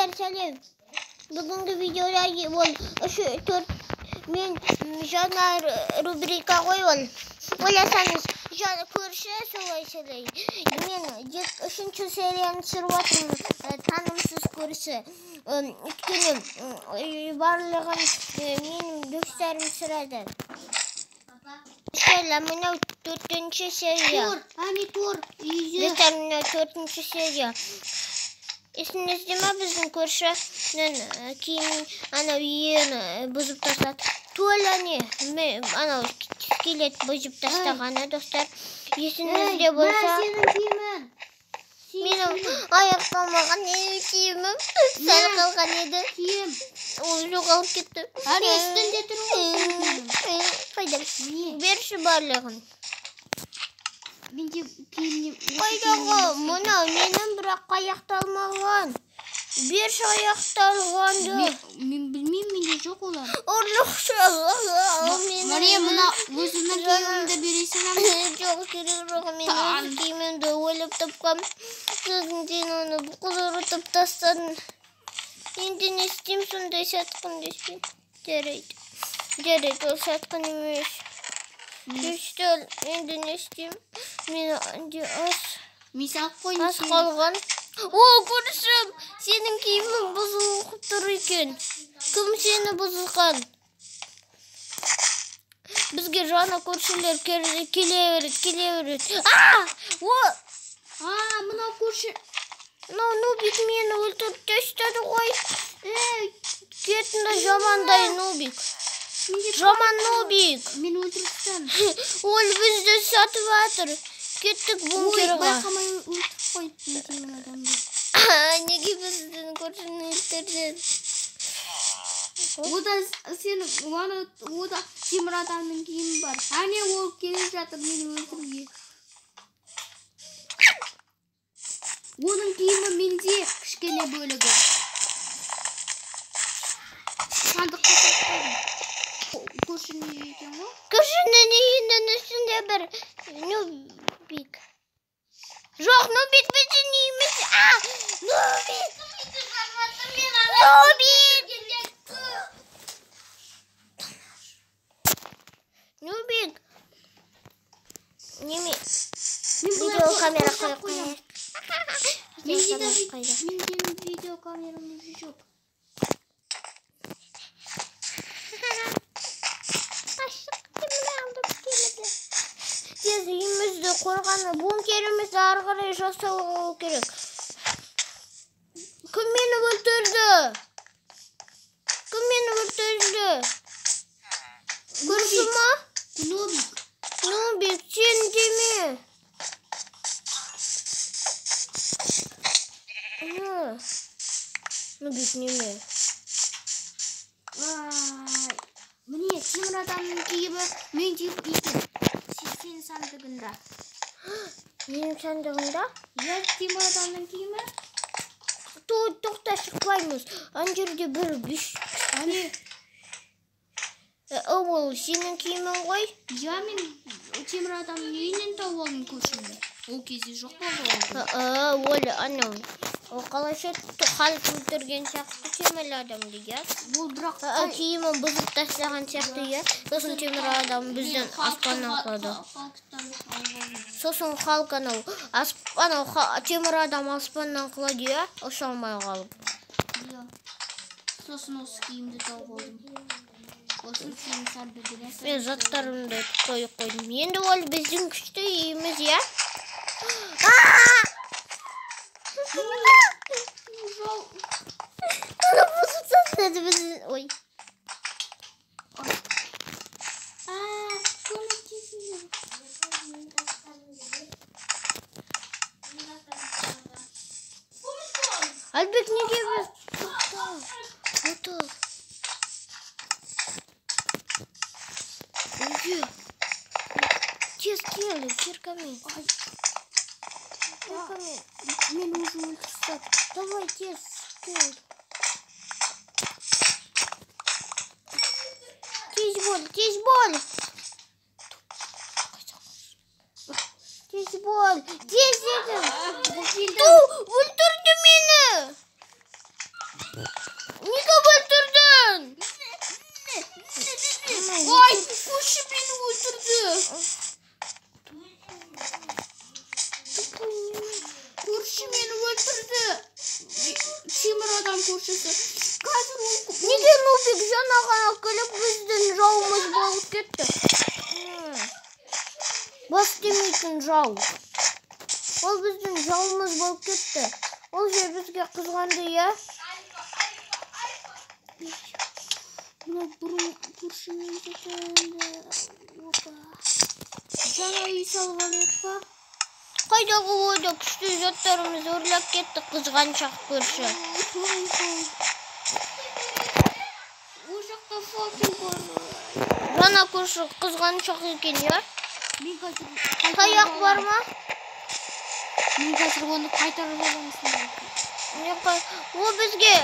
Gençler selam. Bugünkü videoda şu 4 men жаңа рубрика қойып ойласаңыз жаңа көрші солай мен 3-ші серияны түсіріп отырмын танымсыз көрші өйткені барлығын менің достарым сұрады. Мынау 4-ші серия. Достар, мынау 4-ші серия. Есіңізде ма біздің көршінің киімін анау үйін бұзып тастады. Туаль не анау скелет бұзып тастағаны, достар. Есіңізде болса, менің аяқталмаған киімім сәл қалған еді. Ол жоғалып кетті. Үстінде тұр. Қайда? Берші барлығын. Қайдағы? Мұнау менің бірақ аяқталмаған. Берші аяқталғанды. Мен білмеймін, менде жоқ олар. Ұрлықшы. Мария, мұна өзінің киімімді бересің ама? Жоқ, керек жоқ. Мен өз киімімді ойлап тапқам. Сосын сен оны құлырытып тастадың. Енді не істеймін, сондай сатқын деспен. Жарайды, ол сатқын емес. Үстел, енді не істеймін? Мен ас қалған. О, көршім, сенің киімің бұзылып тұр екен. Кім сені бұзылған? Бізге жаңа көршілер келе береді. Мынау көрші. Нубик мені өлтіріп тастады ғой. Кетінді жамандай Нубик. Жаман Нубик. Мен өлтірістім. Ол бізді сатып атыр. Кеттік бункерға. Байқамай өлтіріп қойып темір адамды. Неге біздің көршіні өлтірден? Ода темір адамның киімі бар. Әне ол келе жатыр мені өлтіруге. Оның киімі менде кішкене бөлігі. Сандыққа сақтадым. Көршінің екен ғой? Көршінің үйінің үстінде бір Нубик. Жоқ, Нубик біздің үйіміз. Нубик! Нубик! Неме? Видео камера қойып қойып. Менде видео камерамыз жоқ. Тез үйімізді қорғаны, бункерімізді ары қарай жасау керек. Кім мені өлтірді? Көрші ма? Нубик, сен деме. Нубик неме? Міне, темір адамның киімі менде екен. Сен сандығында. Менің сандығында? Темір адамның киімі? Тоқта шықпаймыз. Ан жерде бір биш. Ол сенің киімің ғой? Мен темір адамның үйінен тауып алдым көршімді. Ол кезде жоқ болды. Ол анау. Ол қалайша халық өлтірген сияқты темір адамды, иә? Ол бірақ киімін бұзып тастаған сияқты, иә? Сосын темір адам бізден аспаннан қалды. Сосын халық анау темір адам аспаннан қалады, иә? Ұша алмай қалып. Сосын осы киімді тауып алдым. Осын сені сарды бересің. Мен заттарымды қойып қойдым. Енді ол біздің күшті үйіміз, иә? Оны бұзып тастады біздің. Ой. Альбек, неге біз? Отыр. Тез кел, фиркамен. Мен уже өлтірстім. Давай, тез кел. Тез бол. Тез едім. Өлтірді мені. Неге Нубик жаңа ғана келіп біздің жауымыз болып кетті? Бас демейтін жау. Ол біздің жауымыз болып кетті. Ол же бізге қызғанды, я? Мына бұрын көршіміз екенде. Жаңа үй салып алайық па? Қайдағы ойда күшті заттарымыз өрлеп кетті, қызғаншақ көрші. О жақта факел бар. Жаңа көрші қызғаншақ екен, я? Таяқ бар ма? Мен қазір оны қайтарып аламын. О, бізге